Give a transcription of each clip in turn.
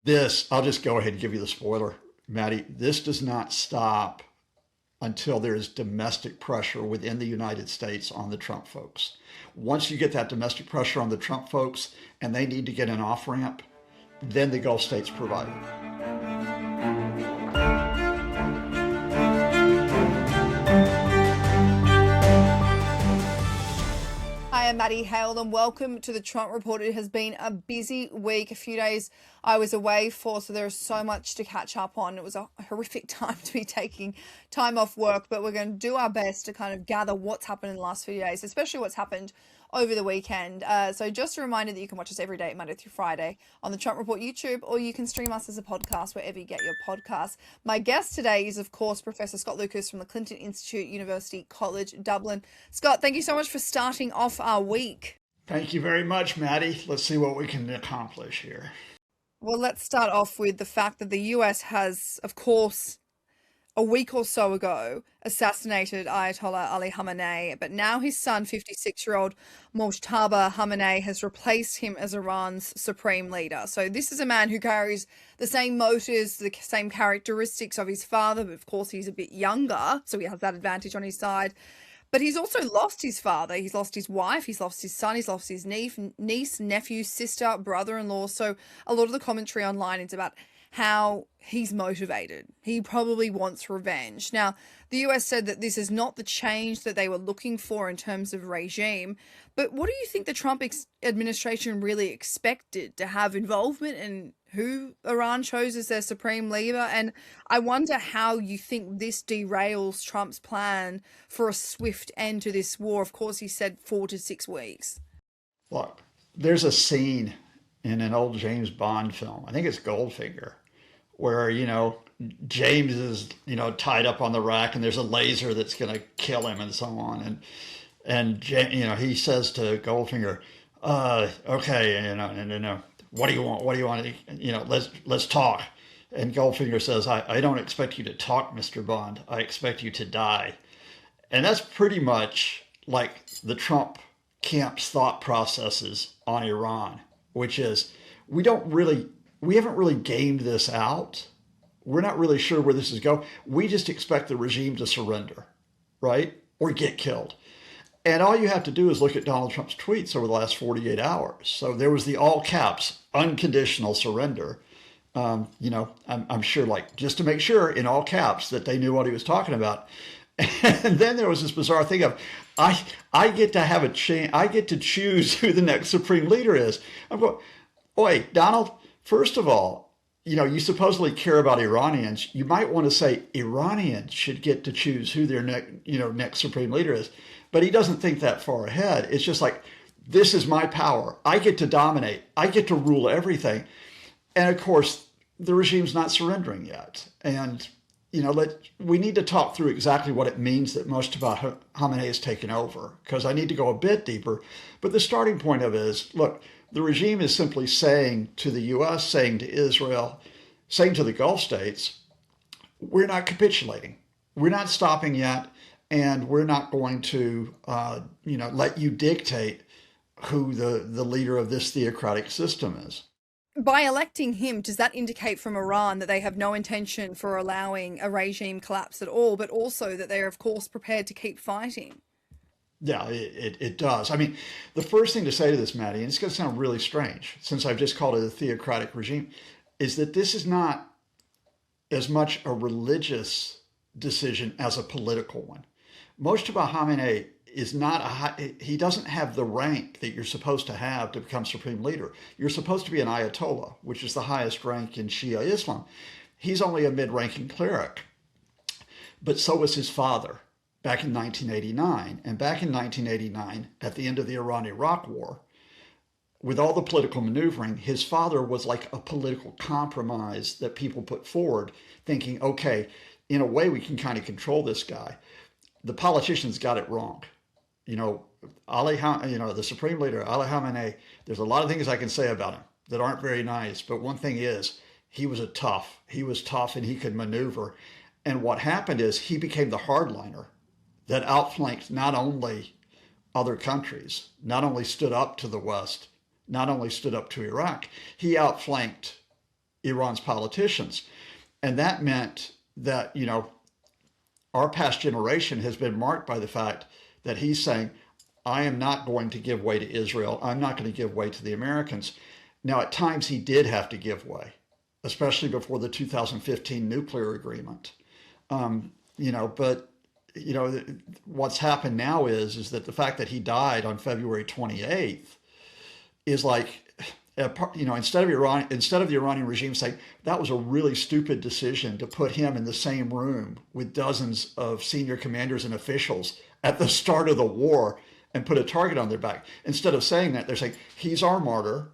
I'll just go ahead and give you the spoiler, Maddie. This does not stop until there is domestic pressure within the United States on the Trump folks. Once you get that domestic pressure on the Trump folks and they need to get an off ramp, then the Gulf states provide it. Hi, I'm Maddie Hale and welcome to the Trump Report. It has been a busy week, a few days I was away for, so there is so much to catch up on. It was a horrific time to be taking time off work, but we're going to do our best to kind of gather what's happened in the last few days, especially what's happened over the weekend. So just a reminder that you can watch us every day, Monday through Friday, on the Trump Report YouTube, or you can stream us as a podcast wherever you get your podcasts. My guest today is, of course, Professor Scott Lucas from the Clinton Institute, University College Dublin. Scott, thank you so much for starting off our week. Thank you very much, Maddie. Let's see what we can accomplish here. Well, let's start off with the fact that the US has, of course, a week or so ago, assassinated Ayatollah Ali Khamenei, but now his son, 56-year-old Mojtaba Khamenei, has replaced him as Iran's supreme leader. So this is a man who carries the same motives, the same characteristics of his father, but of course he's a bit younger, so he has that advantage on his side. But he's also lost his father, he's lost his wife, he's lost his son, he's lost his niece, nephew, sister, brother-in-law. So a lot of the commentary online is about how he's motivated. He probably wants revenge. Now, the US said that this is not the change that they were looking for in terms of regime. But what do you think the Trump administration really expected? To have involvement in who Iran chose as their supreme leader? And I wonder how you think this derails Trump's plan for a swift end to this war. Of course, he said 4 to 6 weeks. Look, there's a scene in an old James Bond film, I think it's Goldfinger, where, James is, tied up on the rack and there's a laser that's going to kill him and so on. And he says to Goldfinger, okay, what do you want? What do you want? Let's talk. And Goldfinger says, I don't expect you to talk, Mr. Bond. I expect you to die. And that's pretty much like the Trump camp's thought processes on Iran, which is we haven't really gamed this out. We're not really sure where this is going. We just expect the regime to surrender, right? Or get killed. And all you have to do is look at Donald Trump's tweets over the last 48 hours. So there was the all caps, unconditional surrender. I'm sure, just to make sure in all caps that they knew what he was talking about. And then there was this bizarre thing of, I get to have a chance, I get to choose who the next supreme leader is. I'm going, wait, Donald, first of all, you supposedly care about Iranians. You might want to say Iranians should get to choose who their next supreme leader is. But he doesn't think that far ahead. It's just like, this is my power. I get to dominate. I get to rule everything. And of course, the regime's not surrendering yet. And, we need to talk through exactly what it means that Mojtaba Khamenei has taken over, because I need to go a bit deeper. But the starting point of it is, look, the regime is simply saying to the US, saying to Israel, saying to the Gulf states, we're not capitulating. We're not stopping yet. And we're not going to, let you dictate who the leader of this theocratic system is. By electing him, does that indicate from Iran that they have no intention for allowing a regime collapse at all, but also that they are, of course, prepared to keep fighting? Yeah, it does. I mean, the first thing to say to this, Maddie, and it's going to sound really strange since I've just called it a theocratic regime, is that this is not as much a religious decision as a political one. Mojtaba Khamenei is not he doesn't have the rank that you're supposed to have to become supreme leader. You're supposed to be an Ayatollah, which is the highest rank in Shia Islam. He's only a mid-ranking cleric, but so was his father back in 1989. And back in 1989, at the end of the Iran-Iraq War, with all the political maneuvering, his father was like a political compromise that people put forward, thinking, okay, in a way we can kind of control this guy. The politicians got it wrong. The supreme leader, Ali Khamenei, there's a lot of things I can say about him that aren't very nice. But one thing is, he was tough and he could maneuver. And what happened is he became the hardliner that outflanked not only other countries, not only stood up to the West, not only stood up to Iraq, he outflanked Iran's politicians. And that meant that, our past generation has been marked by the fact that he's saying, I am not going to give way to Israel. I'm not going to give way to the Americans. Now, at times he did have to give way, especially before the 2015 nuclear agreement. But what's happened now is that the fact that he died on February 28th is like, instead of the Iranian regime saying that was a really stupid decision to put him in the same room with dozens of senior commanders and officials at the start of the war and put a target on their back. Instead of saying that, they're saying he's our martyr.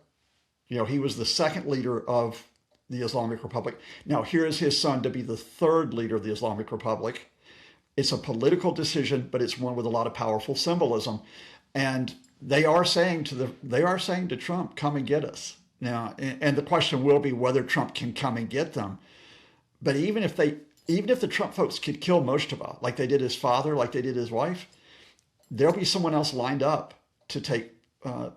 He was the second leader of the Islamic Republic. Now here is his son to be the third leader of the Islamic Republic. It's a political decision, but it's one with a lot of powerful symbolism. And they are saying to Trump, come and get us. Now, and the question will be whether Trump can come and get them. But even if the Trump folks could kill Moshtaba, like they did his father, like they did his wife, there'll be someone else lined up to take power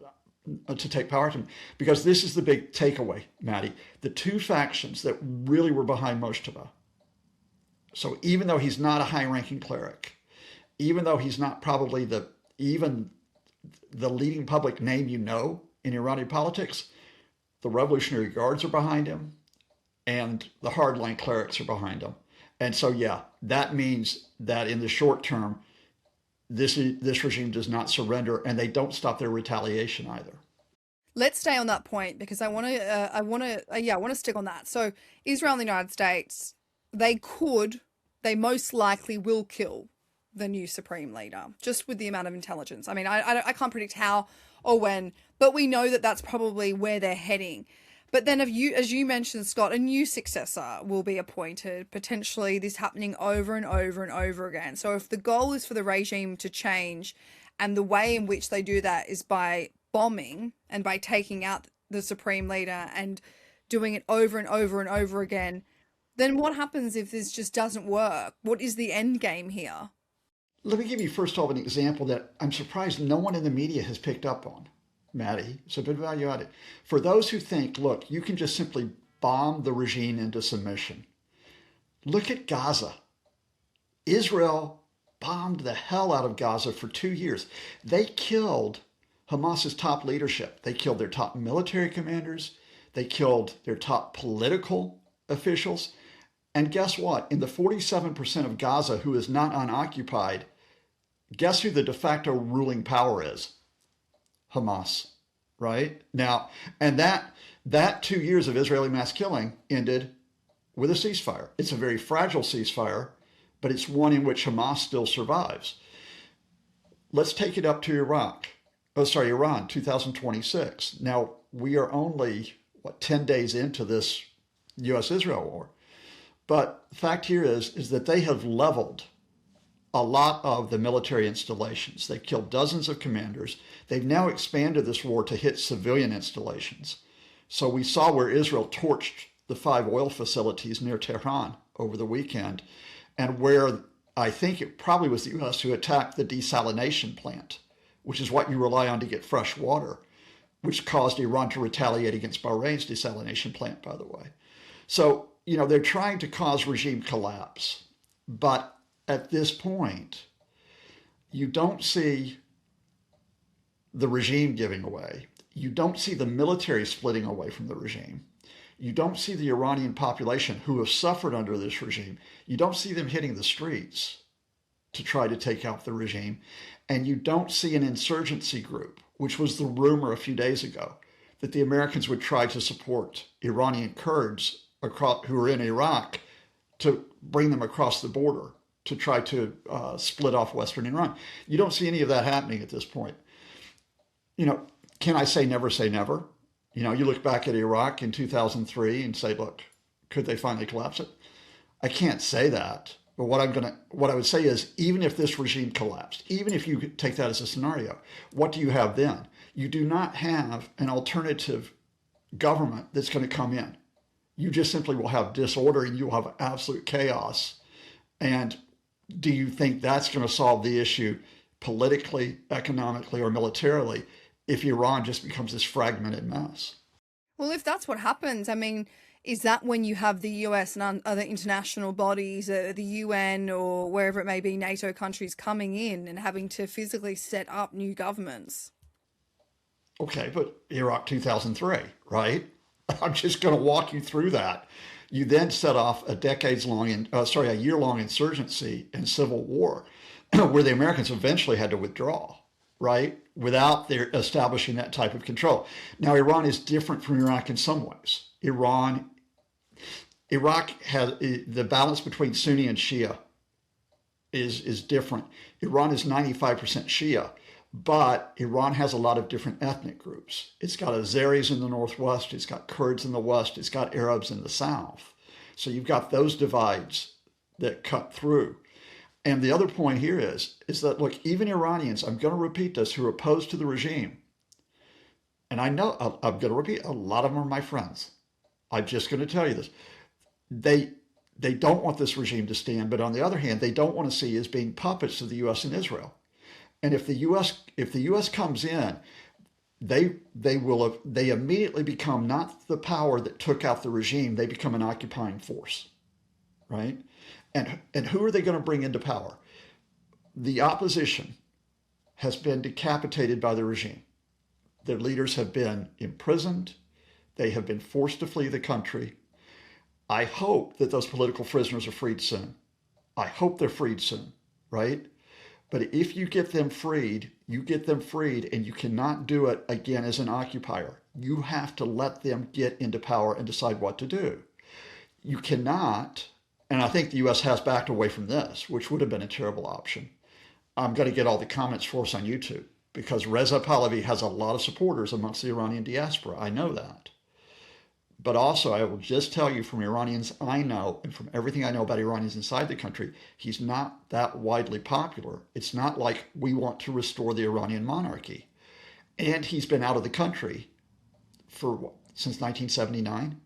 to him. Because this is the big takeaway, Maddie. The two factions that really were behind Moshtaba. So even though he's not a high-ranking cleric, even though he's not probably even the leading public name in Iranian politics, the Revolutionary Guards are behind him, and the hardline clerics are behind him. And so, yeah, that means that in the short term, this regime does not surrender, and they don't stop their retaliation either. Let's stay on that point because I want to stick on that. So Israel and the United States, they most likely will kill the new supreme leader, just with the amount of intelligence. I mean, I can't predict how or when, but we know that that's probably where they're heading. But then as you mentioned, Scott, a new successor will be appointed, potentially this happening over and over and over again. So if the goal is for the regime to change, and the way in which they do that is by bombing and by taking out the supreme leader and doing it over and over and over again, then what happens if this just doesn't work? What is the end game here? Let me give you first of all an example that I'm surprised no one in the media has picked up on, Maddie. It's a bit value added. For those who think, look, you can just simply bomb the regime into submission. Look at Gaza. Israel bombed the hell out of Gaza for 2 years. They killed Hamas's top leadership. They killed their top military commanders. They killed their top political officials. And guess what? In the 47% of Gaza who is not unoccupied, guess who the de facto ruling power is? Hamas, right? Now, and that 2 years of Israeli mass killing ended with a ceasefire. It's a very fragile ceasefire, but it's one in which Hamas still survives. Let's take it up to Iran, 2026. Now, we are only, 10 days into this U.S.-Israel war. But the fact here is that they have leveled a lot of the military installations. They've killed dozens of commanders. They've now expanded this war to hit civilian installations. So we saw where Israel torched the 5 oil facilities near Tehran over the weekend, and where I think it probably was the U.S. who attacked the desalination plant, which is what you rely on to get fresh water, which caused Iran to retaliate against Bahrain's desalination plant, by the way. So, they're trying to cause regime collapse. But at this point, you don't see the regime giving away. You don't see the military splitting away from the regime. You don't see the Iranian population who have suffered under this regime. You don't see them hitting the streets to try to take out the regime. And you don't see an insurgency group, which was the rumor a few days ago, that the Americans would try to support Iranian Kurds who are in Iraq to bring them across the border to try to split off Western Iran. You don't see any of that happening at this point. Can I say never say never? You look back at Iraq in 2003 and say, look, could they finally collapse it? I can't say that. But what I would say is, even if this regime collapsed, even if you take that as a scenario, what do you have then? You do not have an alternative government that's going to come in. You just simply will have disorder and you'll have absolute chaos. And do you think that's going to solve the issue politically, economically, or militarily if Iran just becomes this fragmented mess? Well, if that's what happens, I mean, is that when you have the US and other international bodies, the UN or wherever it may be, NATO countries coming in and having to physically set up new governments? Okay, but Iraq 2003, right? I'm just going to walk you through that. You then set off a year-long insurgency and civil war, where the Americans eventually had to withdraw, right? Without their establishing that type of control. Now, Iran is different from Iraq in some ways. Iraq has the balance between Sunni and Shia is different. Iran is 95% Shia, but Iran has a lot of different ethnic groups. It's got Azeris in the northwest, it's got Kurds in the west, it's got Arabs in the south. So you've got those divides that cut through. And the other point here is that, look, even Iranians, I'm going to repeat this, who are opposed to the regime, and I know I'm going to repeat, a lot of them are my friends. I'm just going to tell you this. They they don't want this regime to stand, but on the other hand, they don't want to see as being puppets of the U.S. and Israel. And if the U.S. comes in, they immediately become not the power that took out the regime. They become an occupying force, right? And who are they going to bring into power? The opposition has been decapitated by the regime. Their leaders have been imprisoned. They have been forced to flee the country. I hope that those political prisoners are freed soon. I hope they're freed soon, right? But if you get them freed, and you cannot do it again as an occupier. You have to let them get into power and decide what to do. You cannot, and I think the U.S. has backed away from this, which would have been a terrible option. I'm going to get all the comments for us on YouTube because Reza Pahlavi has a lot of supporters amongst the Iranian diaspora. I know that. But also, I will just tell you from Iranians I know, and from everything I know about Iranians inside the country, he's not that widely popular. It's not like we want to restore the Iranian monarchy. And he's been out of the country for what, since 1979?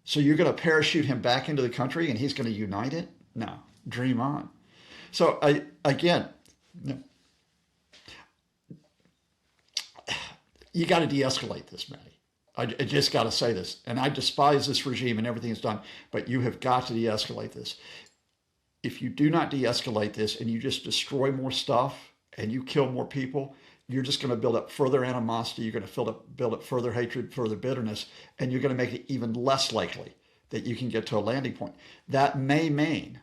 So you're going to parachute him back into the country and he's going to unite it? No, dream on. So again, you got to de-escalate this, Maddie. I just got to say this, and I despise this regime and everything it's done, but you have got to de-escalate this. If you do not de-escalate this and you just destroy more stuff and you kill more people, you're just going to build up further animosity. You're going to build up further hatred, further bitterness, and you're going to make it even less likely that you can get to a landing point. That may mean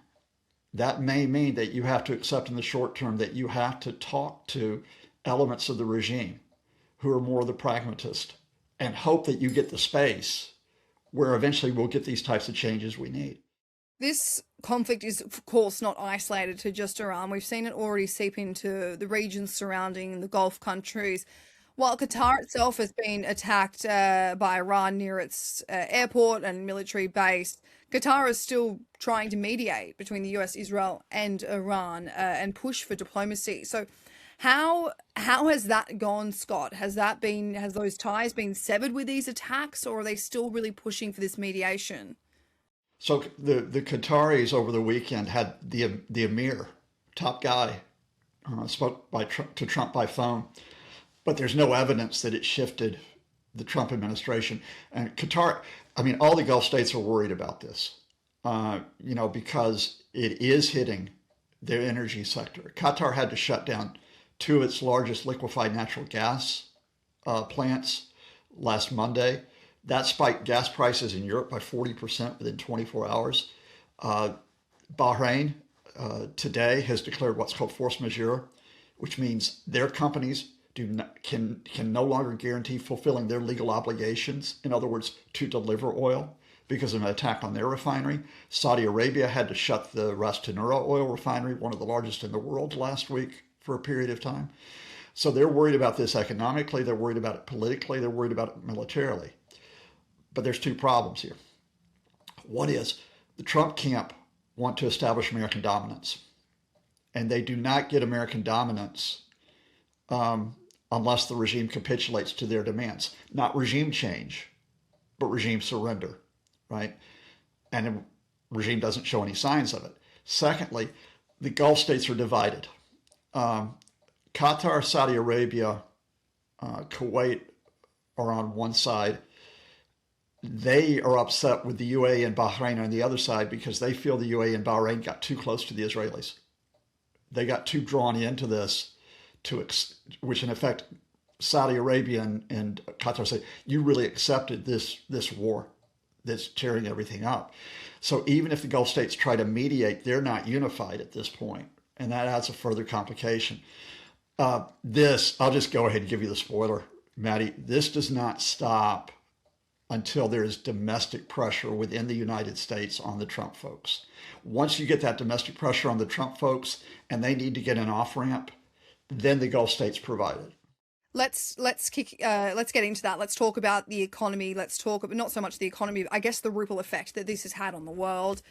that you have to accept in the short term that you have to talk to elements of the regime who are more the pragmatist and hope that you get the space where eventually we'll get these types of changes we need. This conflict is, of course, not isolated to just Iran. We've seen it already seep into the regions surrounding the Gulf countries. While Qatar itself has been attacked by Iran near its airport and military base, Qatar is still trying to mediate between the US, Israel, and Iran and push for diplomacy. So how has that gone, Scott? Has those ties been severed with these attacks, or are they still really pushing for this mediation? So the Qataris over the weekend had the Emir, top guy, spoke to Trump by phone, but there's no evidence that it shifted the Trump administration. And Qatar, I mean, all the Gulf states are worried about this, because it is hitting their energy sector. Qatar had to shut down two of its largest liquefied natural gas plants last Monday. That spiked gas prices in Europe by 40% within 24 hours. Bahrain today has declared what's called force majeure, which means their companies can no longer guarantee fulfilling their legal obligations. In other words, to deliver oil because of an attack on their refinery. Saudi Arabia had to shut the Ras Tanura oil refinery, one of the largest in the world, last week for a period of time. So they're worried about this economically, they're worried about it politically, they're worried about it militarily. But there's two problems here. One is the Trump camp want to establish American dominance, and they do not get American dominance unless the regime capitulates to their demands. Not regime change, but regime surrender, right? And the regime doesn't show any signs of it. Secondly, the Gulf states are divided. Qatar, Saudi Arabia, Kuwait are on one side. They are upset with the UAE and Bahrain on the other side because they feel the UAE and Bahrain got too close to the Israelis. They got too drawn into this, which in effect Saudi Arabia and Qatar say, you really accepted this war that's tearing everything up. So even if the Gulf states try to mediate, they're not unified at this point, and that adds a further complication. I'll just go ahead and give you the spoiler, Maddie. This does not stop until there is domestic pressure within the United States on the Trump folks. Once you get that domestic pressure on the Trump folks and they need to get an off ramp, then the Gulf states provide it. Let's get into that. Let's talk about the economy. Let's talk not so much the economy, but I guess the ripple effect that this has had on the world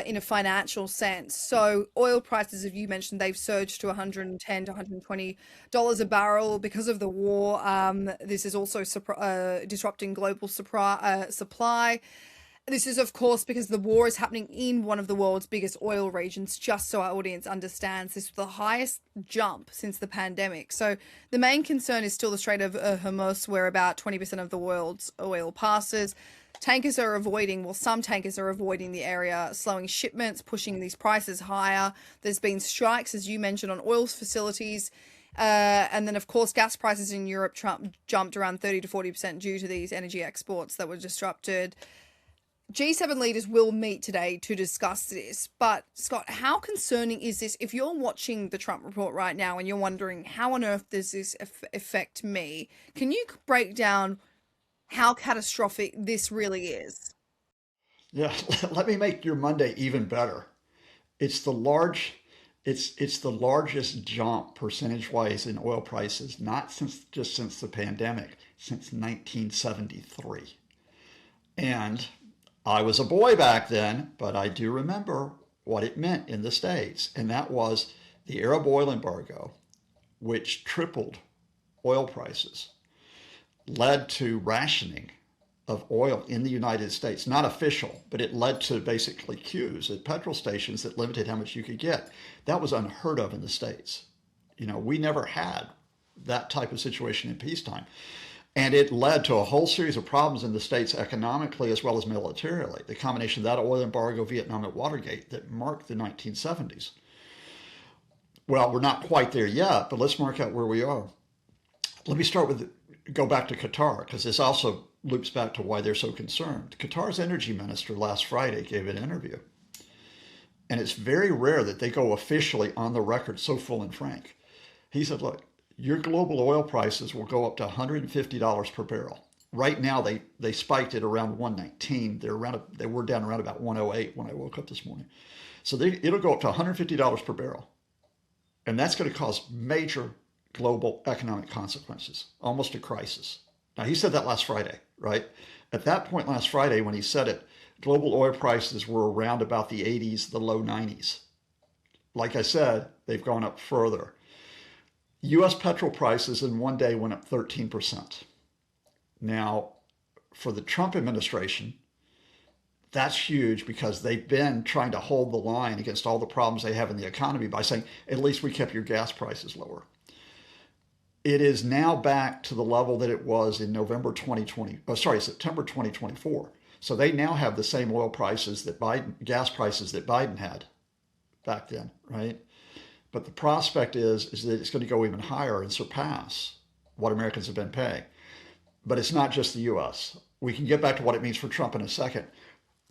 in a financial sense. So oil prices, as you mentioned, they've surged to $110 to $120 a barrel because of the war. This is also disrupting global supply. This is, of course, because the war is happening in one of the world's biggest oil regions, just so our audience understands. This is the highest jump since the pandemic. So the main concern is still the Strait of Hormuz, where about 20% of the world's oil passes. Tankers are avoiding, well, some tankers are avoiding the area, slowing shipments, pushing these prices higher. There's been strikes, as you mentioned, on oil facilities. And then, of course, gas prices in Europe jumped around 30 to 40% due to these energy exports that were disrupted. G7 leaders will meet today to discuss this. But, Scott, how concerning is this? If you're watching the Trump report right now and you're wondering, how on earth does this affect me? Can you break down how catastrophic this really is? Yeah, let me make your Monday even better. It's the large, it's the largest jump percentage-wise in oil prices, not since the pandemic, since 1973. And I was a boy back then, but I do remember what it meant in the States, and that was the Arab oil embargo, which tripled oil prices, led to rationing of oil in the United States. Not official, but it led to basically queues at petrol stations that limited how much you could get. That was unheard of in the States. We never had that type of situation in peacetime. And it led to a whole series of problems in the States economically as well as militarily. The combination of that oil embargo, Vietnam, and Watergate that marked the 1970s. Well, we're not quite there yet, but let's mark out where we are. Let me go back to Qatar, because this also loops back to why they're so concerned. Qatar's energy minister last Friday gave an interview. And it's very rare that they go officially on the record so full and frank. He said, look, your global oil prices will go up to $150 per barrel. Right now, they spiked at around 119. They were down around about 108 when I woke up this morning. So it'll go up to $150 per barrel. And that's going to cause major global economic consequences, almost a crisis. Now, he said that last Friday, right? At that point last Friday, when he said it, global oil prices were around about the 80s, the low 90s. Like I said, they've gone up further. U.S. petrol prices in one day went up 13%. Now, for the Trump administration, that's huge because they've been trying to hold the line against all the problems they have in the economy by saying, at least we kept your gas prices lower. It is now back to the level that it was in September 2024. So they now have the same gas prices that Biden had back then, right? But the prospect is that it's going to go even higher and surpass what Americans have been paying. But it's not just the U.S. We can get back to what it means for Trump in a second.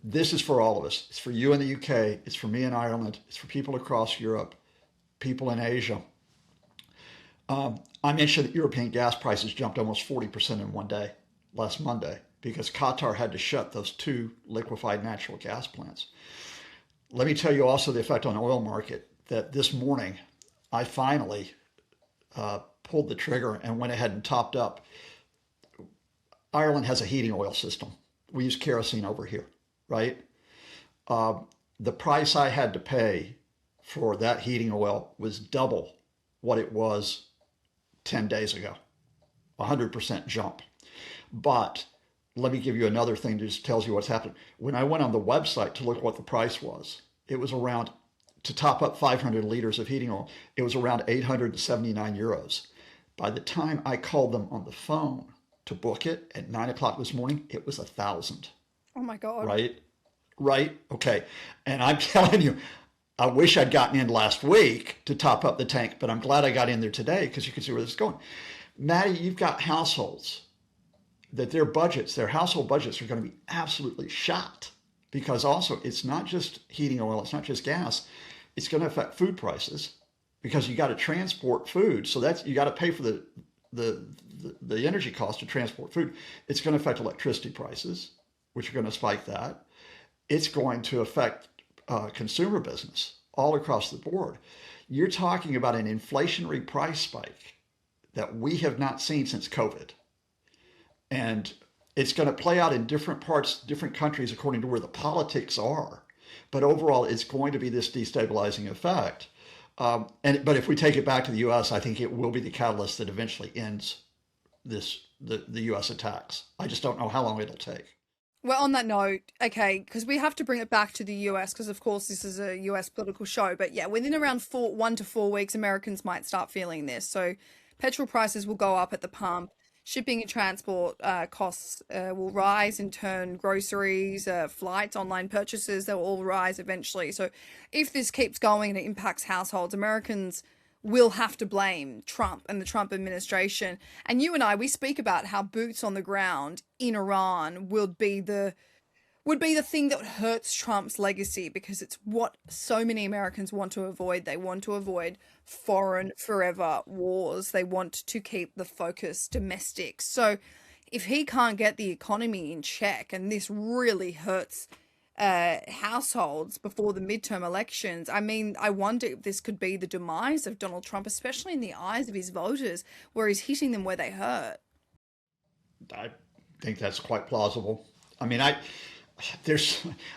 This is for all of us. It's for you in the UK. It's for me in Ireland. It's for people across Europe, people in Asia. I mentioned that European gas prices jumped almost 40% in one day last Monday because Qatar had to shut those two liquefied natural gas plants. Let me tell you also the effect on the oil market. That this morning I finally pulled the trigger and went ahead and topped up. Ireland has a heating oil system. We use kerosene over here, right? The price I had to pay for that heating oil was double what it was 10 days ago, 100% jump. But let me give you another thing that just tells you what's happened. When I went on the website to look what the price was, it was around, to top up 500 liters of heating oil, it was around 879 euros. By the time I called them on the phone to book it at 9 o'clock this morning, it was 1,000. Oh my God. Right? Right? Okay. And I'm telling you, I wish I'd gotten in last week to top up the tank, but I'm glad I got in there today because you can see where this is going. Maddie, you've got households that their household budgets are going to be absolutely shot because also it's not just heating oil, it's not just gas, it's going to affect food prices because you got to transport food. So that's you got to pay for the energy cost to transport food. It's going to affect electricity prices, which are going to spike that. It's going to affect consumer business all across the board. You're talking about an inflationary price spike that we have not seen since COVID. And it's going to play out in different parts, different countries according to where the politics are. But overall, it's going to be this destabilizing effect. But if we take it back to the U.S., I think it will be the catalyst that eventually ends the U.S. attacks. I just don't know how long it'll take. Well, on that note, okay, because we have to bring it back to the US, because of course this is a US political show. But yeah, within around 1 to 4 weeks, Americans might start feeling this. So petrol prices will go up at the pump. Shipping and transport costs will rise. In turn, groceries, flights, online purchases, they'll all rise eventually. So if this keeps going and it impacts households, Americans will have to blame Trump and the Trump administration. And you and I, we speak about how boots on the ground in Iran would be the thing that hurts Trump's legacy, because it's what so many Americans want to avoid. They want to avoid foreign forever wars. They want to keep the focus domestic. So if he can't get the economy in check, and this really hurts households before the midterm elections, I mean, I wonder if this could be the demise of Donald Trump, especially in the eyes of his voters, where he's hitting them where they hurt. I think that's quite plausible. I mean, I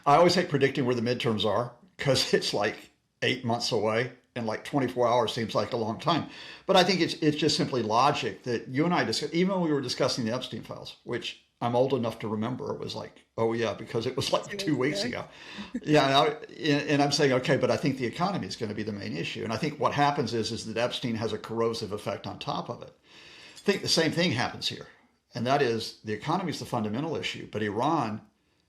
always hate predicting where the midterms are because it's like 8 months away and like 24 hours seems like a long time. But I think it's just simply logic that you and I discussed, even when we were discussing the Epstein files, which I'm old enough to remember, it was like, oh yeah, because it was like 2 weeks ago. Yeah, and I'm saying, okay, but I think the economy is going to be the main issue. And I think what happens is that Epstein has a corrosive effect on top of it. I think the same thing happens here. And that is the economy is the fundamental issue, but Iran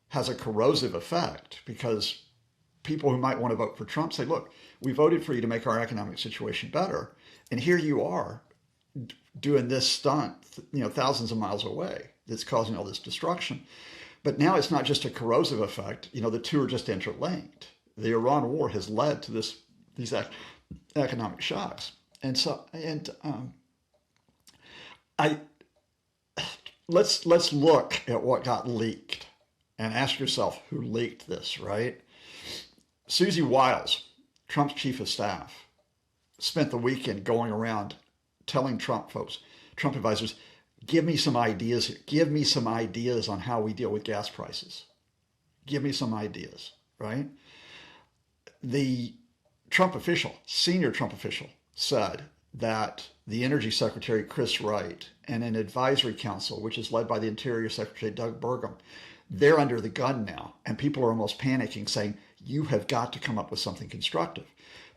has a corrosive effect because people who might want to vote for Trump say, look, we voted for you to make our economic situation better. And here you are doing this stunt, thousands of miles away that's causing all this destruction. But now it's not just a corrosive effect. The two are just interlinked. The Iran war has led to these economic shocks. And so, let's look at what got leaked and ask yourself who leaked this, right? Susie Wiles, Trump's chief of staff, spent the weekend going around telling Trump advisors, give me some ideas here. Give me some ideas on how we deal with gas prices. Give me some ideas, right? The senior Trump official, said that the Energy Secretary, Chris Wright, and an advisory council, which is led by the Interior Secretary, Doug Burgum, they're under the gun now. And people are almost panicking, saying, you have got to come up with something constructive.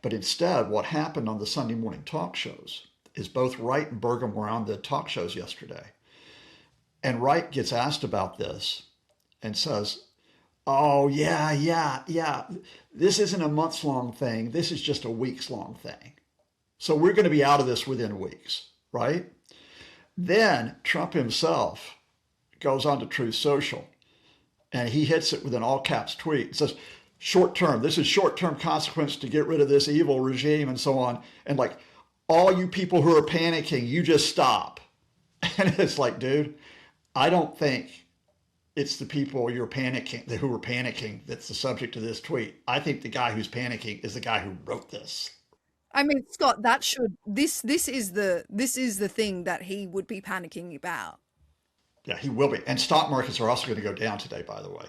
But instead, what happened on the Sunday morning talk shows is both Wright and Burgum were on the talk shows yesterday. And Wright gets asked about this and says, oh, yeah. This isn't a months-long thing. This is just a weeks-long thing. So we're going to be out of this within weeks, right? Then Trump himself goes on to Truth Social and he hits it with an all caps tweet. It says, this is short-term consequence to get rid of this evil regime and so on. And like, all you people who are panicking, you just stop. And it's like, dude, I don't think it's the people who are panicking that's the subject of this tweet. I think the guy who's panicking is the guy who wrote this. I mean, Scott, this is the thing that he would be panicking about. Yeah, he will be. And stock markets are also going to go down today, by the way.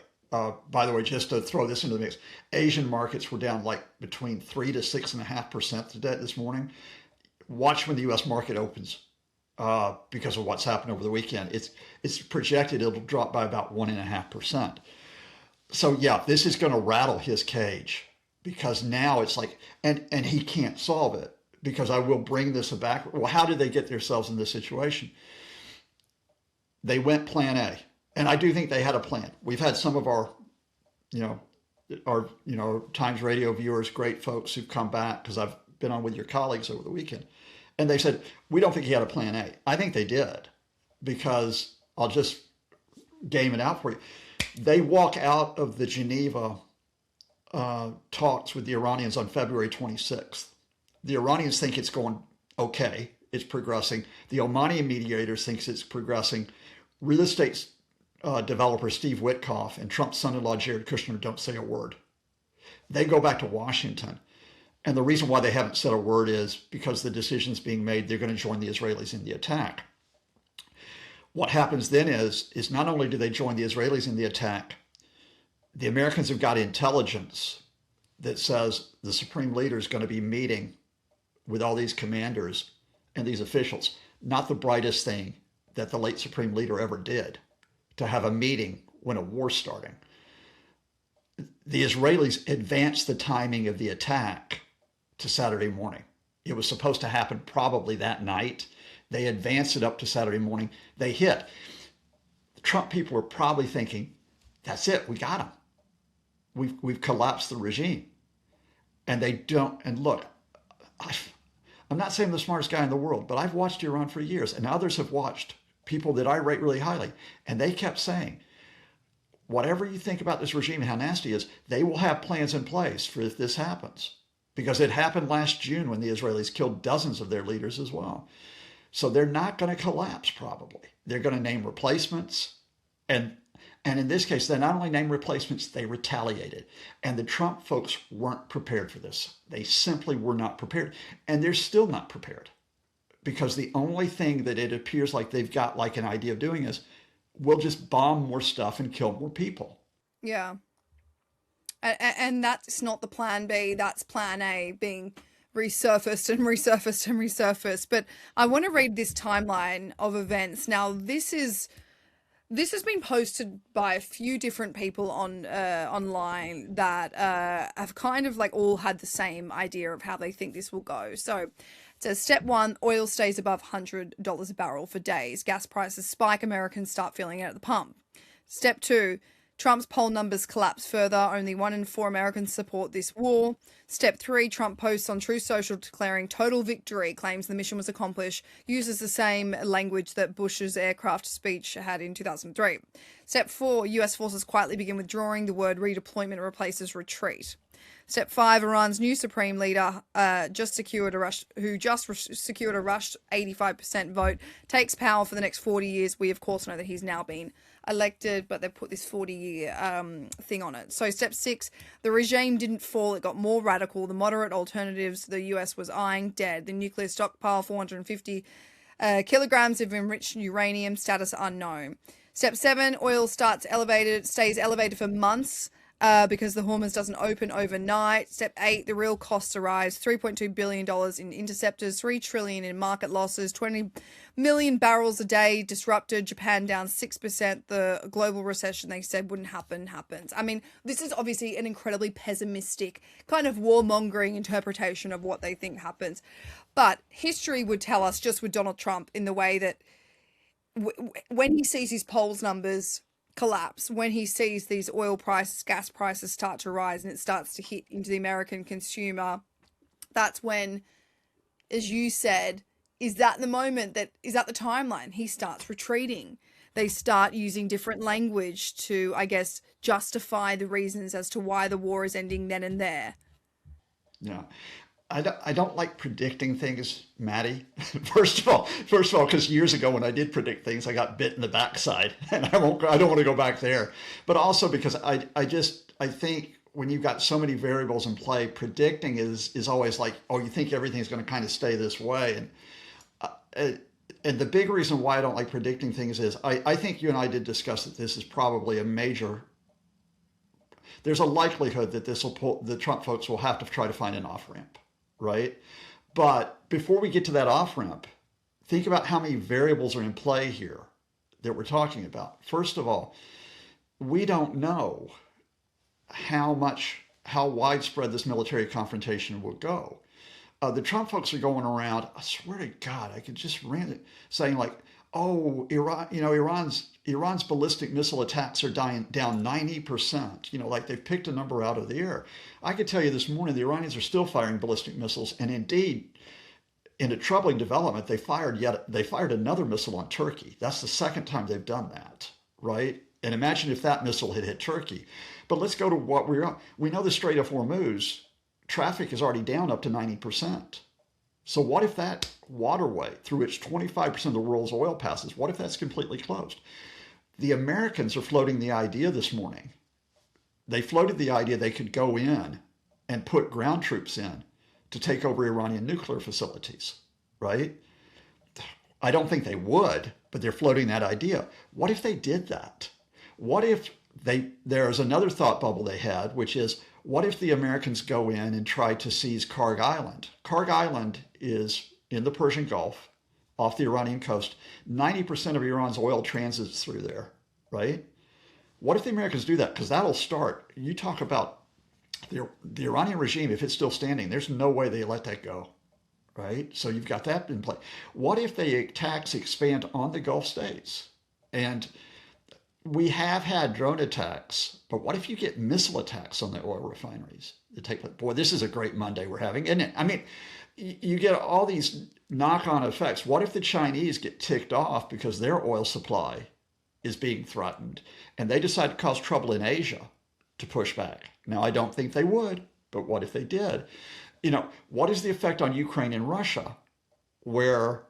Just to throw this into the mix, Asian markets were down like between 3 to 6.5% today this morning. Watch when the U.S. market opens because of what's happened over the weekend. It's projected it'll drop by about 1.5%. So yeah, this is going to rattle his cage because now it's like, and he can't solve it because I will bring this back. Well, how did they get themselves in this situation? They went plan A. And I do think they had a plan. We've had some of you know, our Times Radio viewers, great folks who've come back because I've been on with your colleagues over the weekend. And they said, we don't think he had a plan A. I think they did because I'll just game it out for you. They walk out of the Geneva talks with the Iranians on February 26th. The Iranians think it's going okay. It's progressing. The Omani mediators thinks it's progressing. Real estate developer Steve Witkoff and Trump's son-in-law Jared Kushner don't say a word. They go back to Washington. And the reason why they haven't said a word is because the decision's being made, they're going to join the Israelis in the attack. What happens then is not only do they join the Israelis in the attack, the Americans have got intelligence that says the supreme leader is going to be meeting with all these commanders and these officials. Not the brightest thing that the late supreme leader ever did, to have a meeting when a war's starting. The Israelis advanced the timing of the attack to Saturday morning. It was supposed to happen probably that night. They advanced it up to Saturday morning. They hit. The Trump people were probably thinking, that's it, we got him. We've collapsed the regime. And they don't, and look, I'm not saying I'm the smartest guy in the world, but I've watched Iran for years, and others have watched people that I rate really highly. And they kept saying, whatever you think about this regime and how nasty it is, they will have plans in place for if this happens. Because it happened last June when the Israelis killed dozens of their leaders as well. So they're not going to collapse probably. They're going to name replacements. And in this case, they not only named replacements, they retaliated. And the Trump folks weren't prepared for this. They simply were not prepared. And they're still not prepared. Because the only thing that it appears like they've got like an idea of doing is, we'll just bomb more stuff and kill more people. Yeah. And that's not the plan B, that's plan A being resurfaced and resurfaced and resurfaced. But I want to read this timeline of events. Now, this has been posted by a few different people on online that have kind of like all had the same idea of how they think this will go. So it says step 1, oil stays above $100 a barrel for days. Gas prices spike, Americans start feeling it at the pump. Step 2, Trump's poll numbers collapse further. Only 1 in 4 Americans support this war. Step 3, Trump posts on Truth Social declaring total victory, claims the mission was accomplished, uses the same language that Bush's aircraft speech had in 2003. Step 4, US forces quietly begin withdrawing. The word redeployment replaces retreat. Step 5, Iran's new supreme leader, who just secured a rushed 85% vote, takes power for the next 40 years. We, of course, know that he's now been elected, but they put this 40-year thing on it. So step 6, the regime didn't fall. It got more radical. The moderate alternatives the US was eyeing, dead. The nuclear stockpile, 450 kilograms of enriched uranium, status unknown. Step 7, oil stays elevated for months. Because the Hormuz doesn't open overnight. Step 8, the real costs arise. $3.2 billion in interceptors, $3 trillion in market losses, 20 million barrels a day disrupted. Japan down 6%. The global recession they said wouldn't happen happens. I mean, this is obviously an incredibly pessimistic kind of warmongering interpretation of what they think happens. But history would tell us, just with Donald Trump, in the way that when he sees his polls numbers collapse, when he sees these oil prices, gas prices start to rise and it starts to hit into the American consumer, that's when, as you said, is that the timeline? He starts retreating. They start using different language to, I guess, justify the reasons as to why the war is ending then and there. Yeah. I don't like predicting things, Maddie. First of all, because years ago when I did predict things, I got bit in the backside, and I don't want to go back there. But also because I think when you've got so many variables in play, predicting is always like, oh, you think everything's going to kind of stay this way, and the big reason why I don't like predicting things is I think you and I did discuss that this is probably a major. There's a likelihood that the Trump folks will have to try to find an off ramp. Right? But before we get to that off ramp, think about how many variables are in play here that we're talking about. First of all, we don't know how widespread this military confrontation will go. The Trump folks are going around, I swear to God, I could just read it, saying like, oh, Iran, Iran's ballistic missile attacks are down 90%. Like they've picked a number out of the air. I could tell you this morning the Iranians are still firing ballistic missiles, and indeed, in a troubling development, they fired another missile on Turkey. That's the second time they've done that, right? And imagine if that missile had hit Turkey. But let's go to what we know the Strait of Hormuz traffic is already down up to 90%. So what if that waterway through which 25% of the world's oil passes, what if that's completely closed? The Americans are floating the idea this morning. They floated the idea they could go in and put ground troops in to take over Iranian nuclear facilities, right? I don't think they would, but they're floating that idea. What if they did that? What if there's another thought bubble they had, which is, what if the Americans go in and try to seize Karg Island? Karg Island is in the Persian Gulf, off the Iranian coast. 90% of Iran's oil transits through there, right? What if the Americans do that? Because that'll start. You talk about the Iranian regime, if it's still standing, there's no way they let that go, right? So you've got that in play. What if they attacks expand on the Gulf states? And we have had drone attacks, but what if you get missile attacks on the oil refineries that take place? Boy, this is a great Monday we're having, isn't it? I mean, you get all these knock-on effects. What if the Chinese get ticked off because their oil supply is being threatened and they decide to cause trouble in Asia to push back? Now, I don't think they would, but what if they did? What is the effect on Ukraine and Russia, where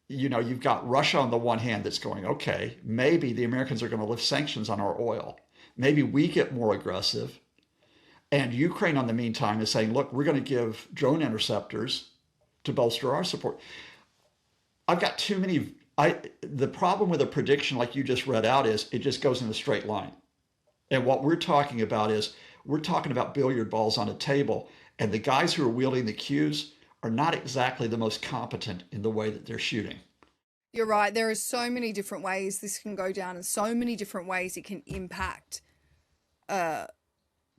you've got Russia on the one hand that's going, okay, maybe the Americans are going to lift sanctions on our oil. Maybe we get more aggressive. And Ukraine, on the meantime, is saying, look, we're going to give drone interceptors to bolster our support. I've got too many. The problem with a prediction like you just read out is it just goes in a straight line. And what we're talking about is we're talking about billiard balls on a table, and the guys who are wielding the cues are not exactly the most competent in the way that they're shooting. You're right. There are so many different ways this can go down and so many different ways it can impact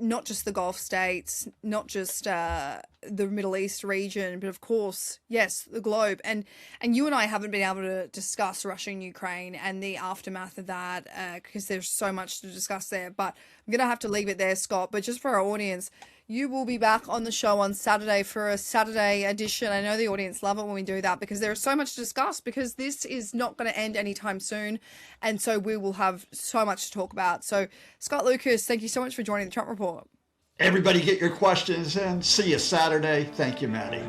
not just the Gulf states, not just the Middle East region, but of course, yes, the globe. And you and I haven't been able to discuss Russia and Ukraine and the aftermath of that because there's so much to discuss there. But I'm going to have to leave it there, Scott. But just for our audience, you will be back on the show on Saturday for a Saturday edition. I know the audience love it when we do that because there is so much to discuss, because this is not going to end anytime soon. And so we will have so much to talk about. So Scott Lucas, thank you so much for joining the Trump Report. Everybody get your questions in. See you Saturday. Thank you, Maddie.